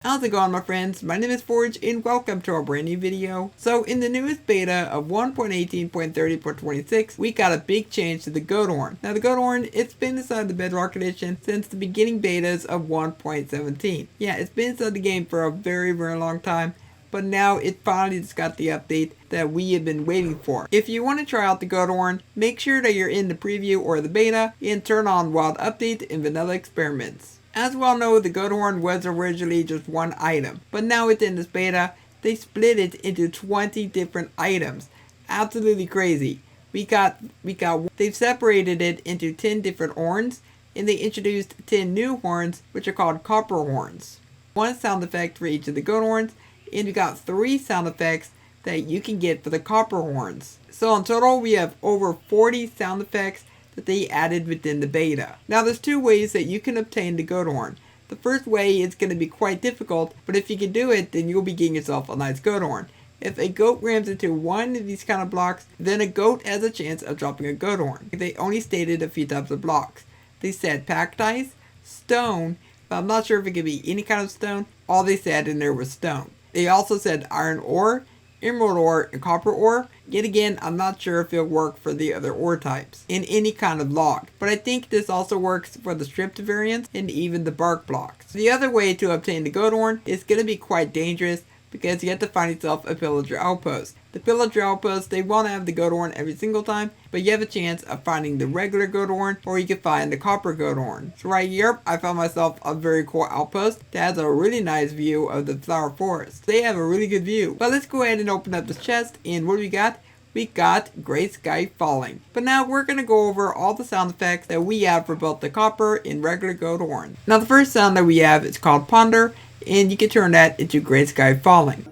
How's it going, my friends? My name is Forge and welcome to our brand new video. So in the newest beta of 1.18.30.26, we got a big change to the goat horn. Now the goat horn, it's been inside the Bedrock edition since the beginning betas of 1.17. Yeah, it's been inside the game for a very long time, but now it finally just got the update that we have been waiting for. If you want to try out the goat horn, make sure that you're in the preview or the beta and turn on wild update and vanilla experiments. As we all know, the goat horn was originally just one item, but now within this beta, they split it into 20 different items. Absolutely crazy. They've separated it into 10 different horns, and they introduced 10 new horns, which are called copper horns. One sound effect for each of the goat horns, and we got 3 sound effects that you can get for the copper horns. So in total, we have over 40 sound effects that they added within the beta. Now there's 2 ways that you can obtain the goat horn. The first way is going to be quite difficult, but if you can do it, then you'll be getting yourself a nice goat horn. If a goat rams into one of these kind of blocks, then a goat has a chance of dropping a goat horn. They only stated a few types of blocks. They said packed ice, stone, but I'm not sure if it could be any kind of stone. All they said in there was stone. They also said iron ore, emerald ore, and copper ore. Yet again, I'm not sure if it'll work for the other ore types in any kind of log, but I think this also works for the stripped variants and even the bark blocks. The other way to obtain the goat horn is going to be quite dangerous because you have to find yourself a pillager outpost. The pillager outpost, they won't have the goat horn every single time, but you have a chance of finding the regular goat horn, or you can find the copper goat horn. So right here, I found myself a very cool outpost that has a really nice view of the flower forest. They have a really good view. But let's go ahead and open up this chest, and what do we got? We got Great Sky Falling. But now we're going to go over all the sound effects that we have for both the copper and regular goat horn. Now the first sound that we have is called Ponder, and you can turn that into Great Sky Falling.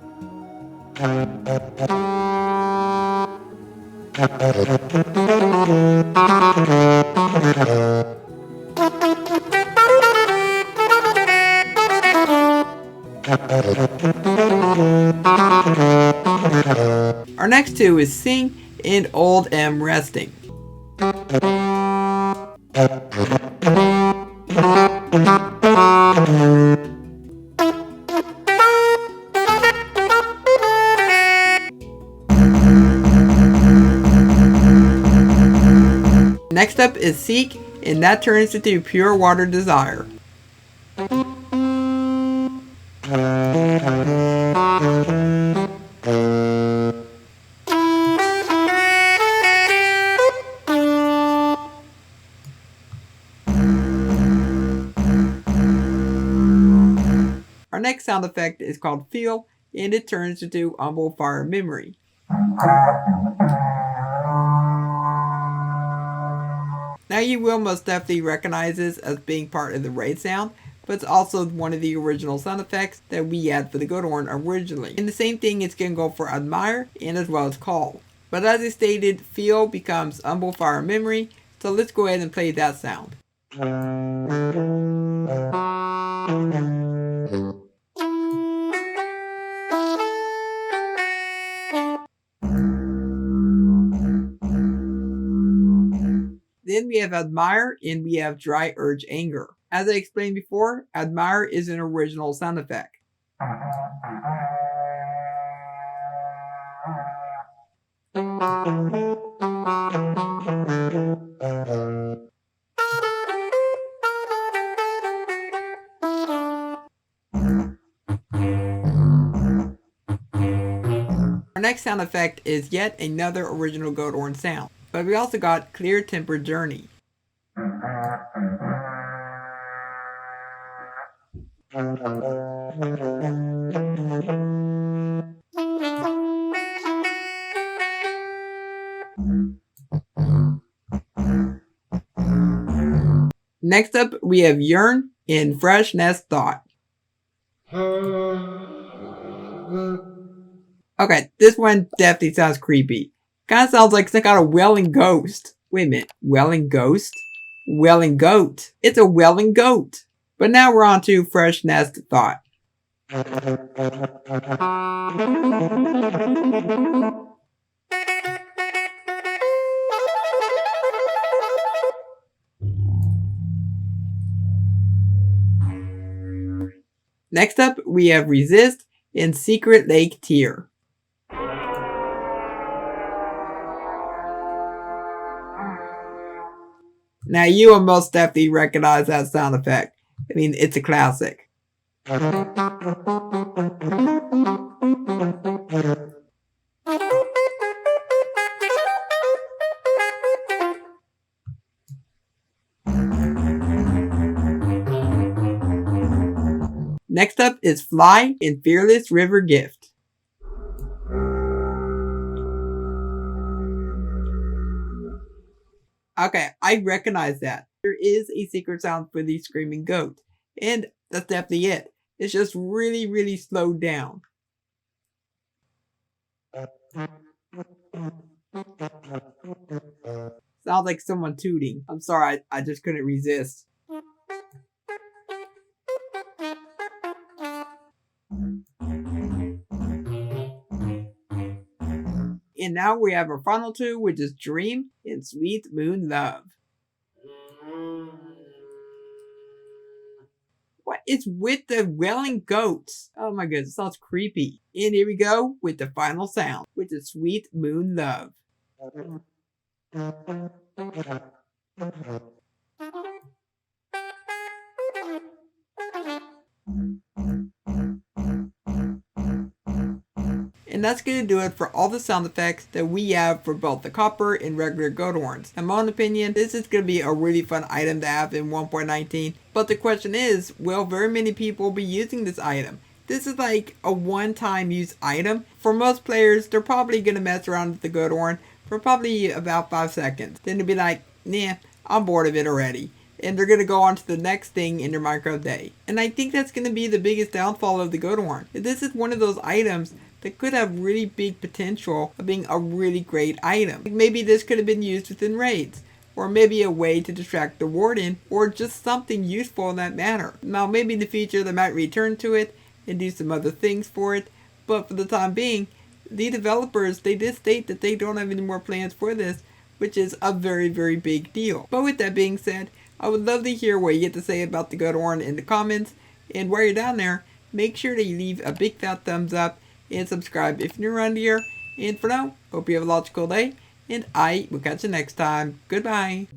Our next 2 is Sing and Old M Resting. Next up is Seek, and that turns into Pure Water Desire. Our next sound effect is called Feel, and it turns into Humble Fire Memory. Now you will most definitely recognize this as being part of the raid sound, but it's also one of the original sound effects that we had for the goat horn originally. And the same thing is going to go for Admire and as well as Call. But as I stated, Feel becomes Humble Fire Memory, so let's go ahead and play that sound. Then we have Admire and we have Dry Urge Anger. As I explained before, Admire is an original sound effect. Our next sound effect is yet another original goat horn sound, but we also got Clear Tempered Journey. Next up, we have Yearn in Fresh Nest Thought. Okay, this one definitely sounds creepy. Kinda sounds like some kind of welling ghost. Wait a minute, welling ghost? Welling goat. It's a welling goat. But now we're on to Fresh Nest Thought. Next up, we have Resist and Secret Lake Tear. Now you will most definitely recognize that sound effect. I mean, it's a classic. Next up is Fly and Fearless River Gift. Okay, I recognize that. There is a secret sound for the screaming goat. And that's definitely it. It's just really, really slowed down. Sounds like someone tooting. I'm sorry, I just couldn't resist. And now we have our final two, which is Dream and Sweet Moon Love. What is with the wailing goats? Oh my goodness, it sounds creepy. And here we go with the final sound, which is Sweet Moon Love. And that's going to do it for all the sound effects that we have for both the copper and regular goat horns. In my own opinion, this is going to be a really fun item to have in 1.19. But the question is, will very many people be using this item? This is like a one-time use item. For most players, they're probably going to mess around with the goat horn for probably about 5 seconds. Then they'll be like, nah, I'm bored of it already. And they're going to go on to the next thing in their Minecraft day. And I think that's going to be the biggest downfall of the goat horn. This is one of those items that could have really big potential of being a really great item. Maybe this could have been used within raids, or maybe a way to distract the warden, or just something useful in that manner. Now maybe in the future they might return to it and do some other things for it, but for the time being, the developers, they did state that they don't have any more plans for this, which is a very, very big deal. But with that being said, I would love to hear what you get to say about the goat horn in the comments, and while you're down there, make sure that you leave a big fat thumbs up and subscribe if you're new around here. And for now, hope you have a logical day, and I will catch you next time. Goodbye.